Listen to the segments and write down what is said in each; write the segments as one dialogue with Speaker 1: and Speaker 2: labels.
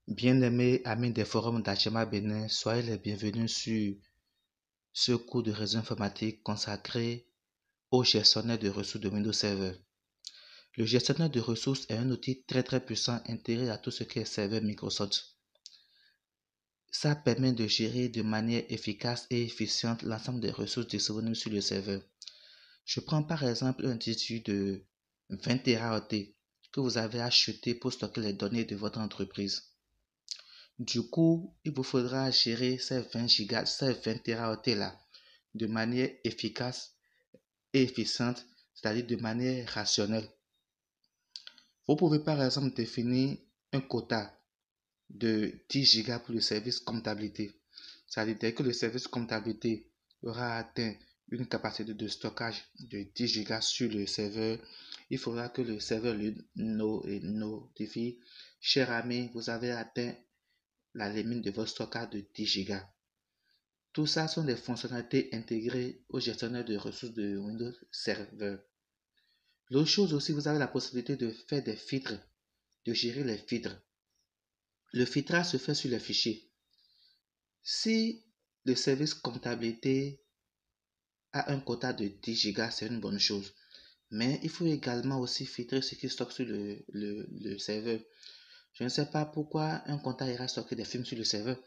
Speaker 1: Bien-aimés amis des forums d'Achema Bénin, soyez les bienvenus sur ce cours de réseau informatique consacré au gestionnaire de ressources de Windows Server. Le gestionnaire de ressources est un outil très puissant intégré à tout ce qui est serveur Microsoft. Ça permet de gérer de manière efficace et efficiente l'ensemble des ressources disponibles sur le serveur. Je prends par exemple un disque de 20 Teraoctets que vous avez acheté pour stocker les données de votre entreprise. Du coup, il vous faudra gérer ces 20 gigas, ces 20 Teraoctets là de manière efficace et efficiente, c'est-à-dire de manière rationnelle. Vous pouvez par exemple définir un quota de 10 gigas pour le service comptabilité. C'est-à-dire dès que le service comptabilité aura atteint une capacité de stockage de 10 gigas sur le serveur, il faudra que le serveur lui notifie: cher ami, vous avez atteint la limite de votre stockage de 10 gigas. Tout ça sont des fonctionnalités intégrées au gestionnaire de ressources de Windows Server. L'autre chose aussi, vous avez la possibilité de faire des filtres, de gérer les filtres. Le filtrage se fait sur les fichiers. Si le service comptabilité a un quota de 10 gigas, c'est une bonne chose. Mais il faut également aussi filtrer ce qui stocke sur le serveur. Je ne sais pas pourquoi un comptable ira stocker des films sur le serveur.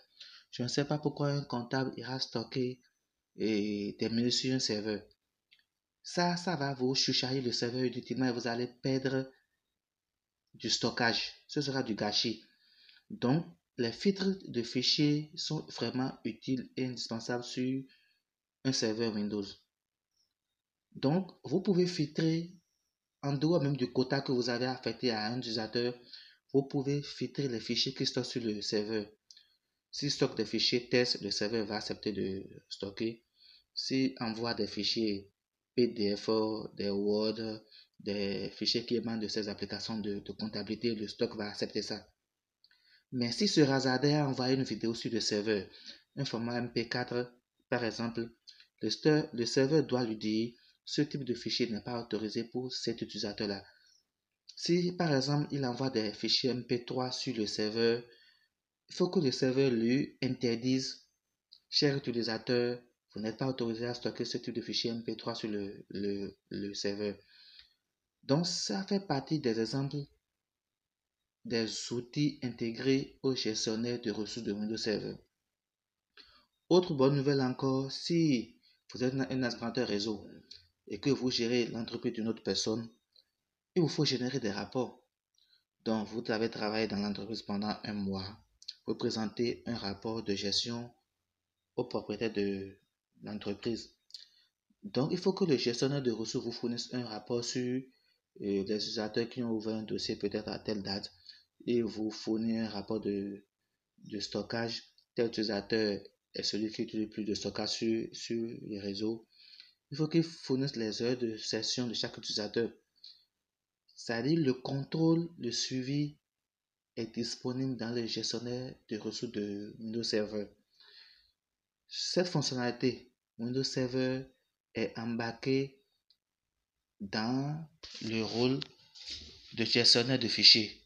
Speaker 1: Je ne sais pas pourquoi un comptable ira stocker des menus sur un serveur. Ça va vous surcharger le serveur inutilement et vous allez perdre du stockage. Ce sera du gâchis. Donc, les filtres de fichiers sont vraiment utiles et indispensables sur un serveur Windows. Donc, vous pouvez filtrer en dehors même du quota que vous avez affecté à un utilisateur. Vous pouvez filtrer les fichiers qui stockent sur le serveur. S'il stocke des fichiers test, le serveur va accepter de stocker. S'il envoie des fichiers PDF, des Word, des fichiers qui émanent de ces applications de comptabilité, le stock va accepter ça. Mais si se hasardait à envoyer une vidéo sur le serveur, un format MP4 par exemple, le serveur doit lui dire: ce type de fichier n'est pas autorisé pour cet utilisateur-là. Si par exemple il envoie des fichiers MP3 sur le serveur, il faut que le serveur lui interdise: cher utilisateur, vous n'êtes pas autorisé à stocker ce type de fichier MP3 sur le serveur. Donc, ça fait partie des exemples des outils intégrés au gestionnaire de ressources de Windows Server. Autre bonne nouvelle encore, si vous êtes un administrateur réseau et que vous gérez l'entreprise d'une autre personne, il vous faut générer des rapports. Donc, vous avez travaillé dans l'entreprise pendant un mois. Vous présentez un rapport de gestion au propriétaire de l'entreprise. Donc, il faut que le gestionnaire de ressources vous fournisse un rapport sur les utilisateurs qui ont ouvert un dossier peut-être à telle date et vous fournit un rapport de stockage. Tel utilisateur est celui qui utilise plus de stockage sur les réseaux. Il faut qu'il fournisse les heures de session de chaque utilisateur. C'est-à-dire le contrôle, le suivi est disponible dans le gestionnaire de ressources de Windows Server. Cette fonctionnalité Windows Server est embarquée dans le rôle de gestionnaire de fichiers,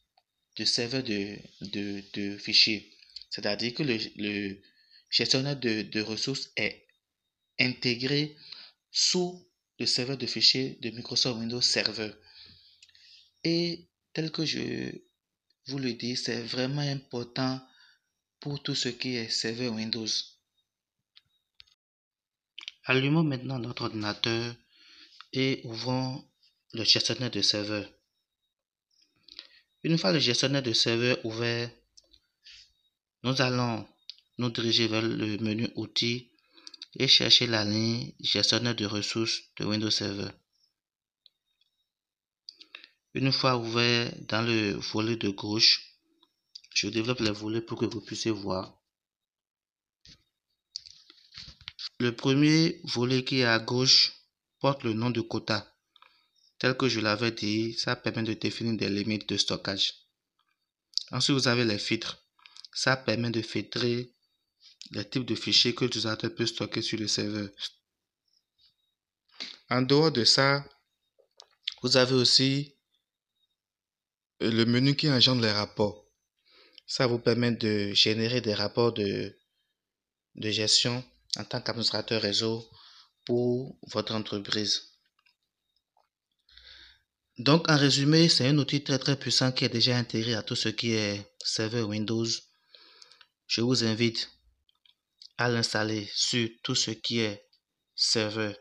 Speaker 1: de serveur de fichiers. C'est-à-dire que le gestionnaire de ressources est intégré sous le serveur de fichiers de Microsoft Windows Server. Et tel que je vous le dis, c'est vraiment important pour tout ce qui est serveur Windows. Allumons maintenant notre ordinateur et ouvrons le gestionnaire de serveur. Une fois le gestionnaire de serveur ouvert, nous allons nous diriger vers le menu Outils et chercher la ligne Gestionnaire de ressources de Windows Server. Une fois ouvert dans le volet de gauche, je développe les volets pour que vous puissiez voir. Le premier volet qui est à gauche porte le nom de quota. Tel que je l'avais dit, ça permet de définir des limites de stockage. Ensuite, vous avez les filtres. Ça permet de filtrer les types de fichiers que l'utilisateur peut stocker sur le serveur. En dehors de ça, vous avez aussi le menu qui engendre les rapports. Ça vous permet de générer des rapports de gestion en tant qu'administrateur réseau pour votre entreprise. Donc, en résumé, c'est un outil très puissant qui est déjà intégré à tout ce qui est serveur Windows. Je vous invite à l'installer sur tout ce qui est serveur.